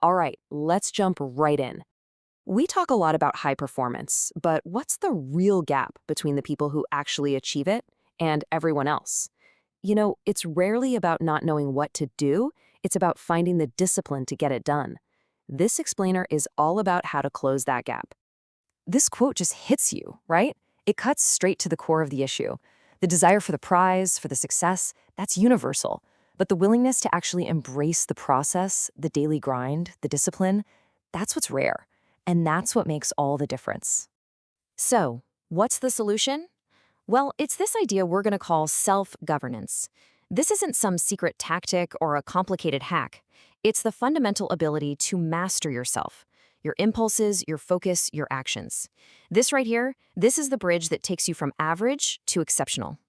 All right, let's jump right in. We talk a lot about high performance, but what's the real gap between the people who actually achieve it and everyone else? It's rarely about not knowing what to do, it's about finding the discipline to get it done. This explainer is all about how to close that gap. This quote just hits you, right? It cuts straight to the core of the issue. The desire for the prize, for the success, that's universal. But the willingness to actually embrace the process, the daily grind, the discipline, that's what's rare. And that's what makes all the difference. So, what's the solution? Well, it's this idea we're going to call self-governance. This isn't some secret tactic or a complicated hack. It's the fundamental ability to master yourself, your impulses, your focus, your actions. This right here, this is the bridge that takes you from average to exceptional.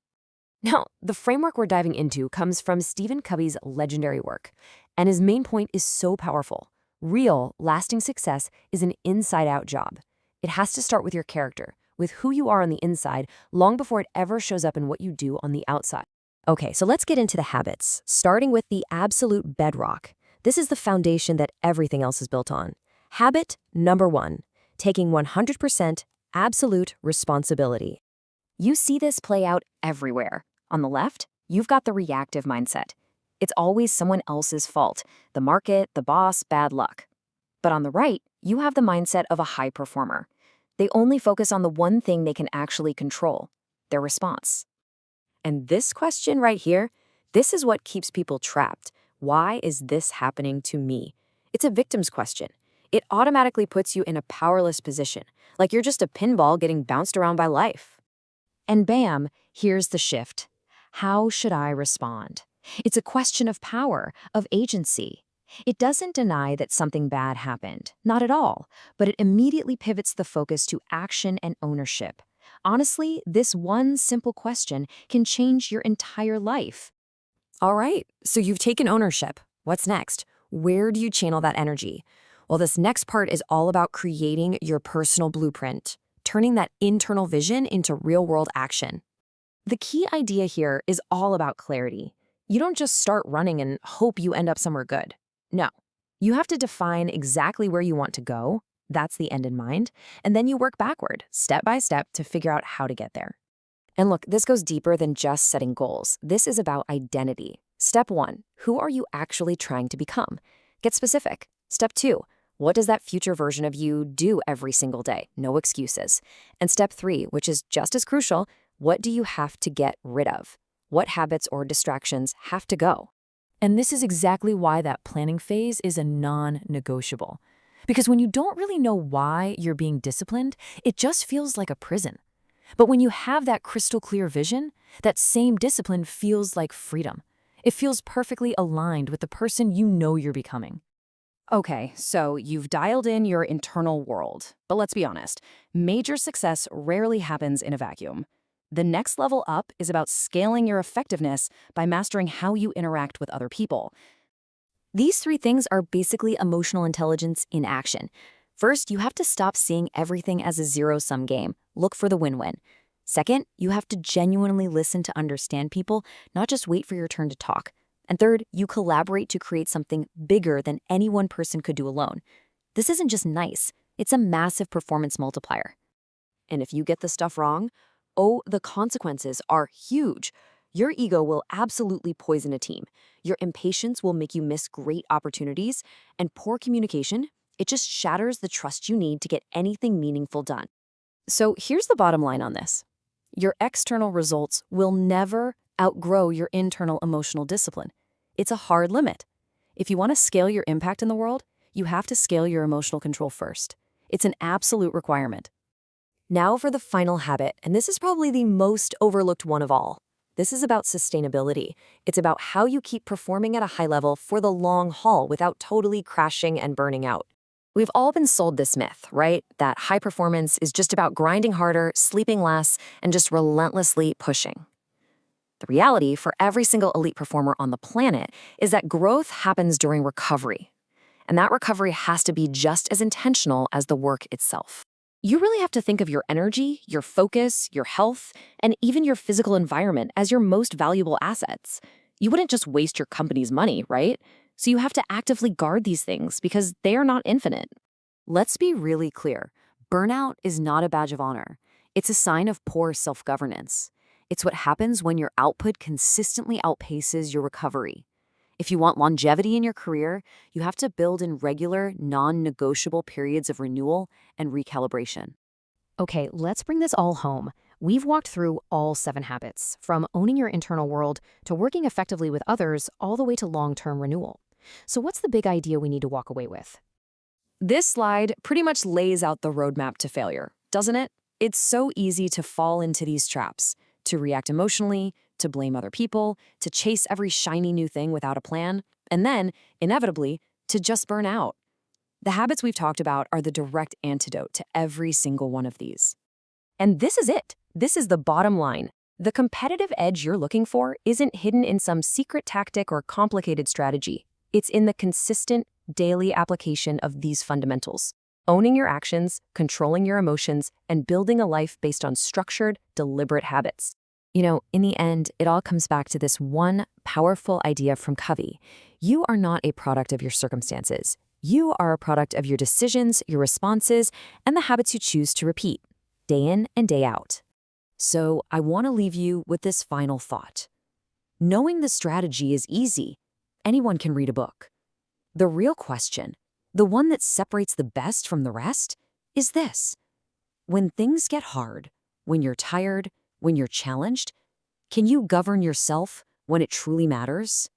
Now, the framework we're diving into comes from Stephen Covey's legendary work, and his main point is so powerful. Real, lasting success is an inside-out job. It has to start with your character, with who you are on the inside, long before it ever shows up in what you do on the outside. Okay, so let's get into the habits, starting with the absolute bedrock. This is the foundation that everything else is built on. Habit number 1, taking 100% absolute responsibility. You see this play out everywhere. On the left, you've got the reactive mindset. It's always someone else's fault, the market, the boss, bad luck. But on the right, you have the mindset of a high performer. They only focus on the one thing they can actually control, their response. And this question right here, this is what keeps people trapped. Why is this happening to me? It's a victim's question. It automatically puts you in a powerless position, like you're just a pinball getting bounced around by life. And bam, here's the shift. How should I respond? It's a question of power, of agency. It doesn't deny that something bad happened, not at all, but it immediately pivots the focus to action and ownership. Honestly, this one simple question can change your entire life. All right, so you've taken ownership. What's next? Where do you channel that energy? Well, this next part is all about creating your personal blueprint, turning that internal vision into real-world action. The key idea here is all about clarity. You don't just start running and hope you end up somewhere good. No, you have to define exactly where you want to go. That's the end in mind. And then you work backward, step by step, to figure out how to get there. And look, this goes deeper than just setting goals. This is about identity. Step 1, who are you actually trying to become? Get specific. Step 2, what does that future version of you do every single day? No excuses. And step 3, which is just as crucial, what do you have to get rid of? What habits or distractions have to go? And this is exactly why that planning phase is a non-negotiable. Because when you don't really know why you're being disciplined, it just feels like a prison. But when you have that crystal clear vision, that same discipline feels like freedom. It feels perfectly aligned with the person you know you're becoming. Okay, so you've dialed in your internal world. But let's be honest, major success rarely happens in a vacuum. The next level up is about scaling your effectiveness by mastering how you interact with other people. These 3 things are basically emotional intelligence in action. First, you have to stop seeing everything as a zero-sum game. Look for the win-win. Second, you have to genuinely listen to understand people, not just wait for your turn to talk. And third, you collaborate to create something bigger than any one person could do alone. This isn't just nice, it's a massive performance multiplier. And if you get the stuff wrong, oh, the consequences are huge. Your ego will absolutely poison a team. Your impatience will make you miss great opportunities, and poor communication, it just shatters the trust you need to get anything meaningful done. So here's the bottom line on this. Your external results will never outgrow your internal emotional discipline. It's a hard limit. If you want to scale your impact in the world, you have to scale your emotional control first. It's an absolute requirement. Now for the final habit, and this is probably the most overlooked one of all. This is about sustainability. It's about how you keep performing at a high level for the long haul without totally crashing and burning out. We've all been sold this myth, right? That high performance is just about grinding harder, sleeping less, and just relentlessly pushing. The reality for every single elite performer on the planet is that growth happens during recovery. And that recovery has to be just as intentional as the work itself. You really have to think of your energy, your focus, your health, and even your physical environment as your most valuable assets. You wouldn't just waste your company's money, right? So you have to actively guard these things because they are not infinite. Let's be really clear. Burnout is not a badge of honor. It's a sign of poor self-governance. It's what happens when your output consistently outpaces your recovery. If you want longevity in your career, you have to build in regular, non-negotiable periods of renewal and recalibration. Okay, let's bring this all home. We've walked through all 7 habits, from owning your internal world to working effectively with others, all the way to long-term renewal. So what's the big idea we need to walk away with? This slide pretty much lays out the roadmap to failure, doesn't it? It's so easy to fall into these traps, to react emotionally, to blame other people, to chase every shiny new thing without a plan, and then, inevitably, to just burn out. The habits we've talked about are the direct antidote to every single one of these. And this is it. This is the bottom line. The competitive edge you're looking for isn't hidden in some secret tactic or complicated strategy. It's in the consistent, daily application of these fundamentals. Owning your actions, controlling your emotions, and building a life based on structured, deliberate habits. In the end, it all comes back to this one powerful idea from Covey. You are not a product of your circumstances. You are a product of your decisions, your responses, and the habits you choose to repeat, day in and day out. So I want to leave you with this final thought. Knowing the strategy is easy. Anyone can read a book. The real question, the one that separates the best from the rest, is this. When things get hard, when you're tired, when you're challenged, can you govern yourself when it truly matters?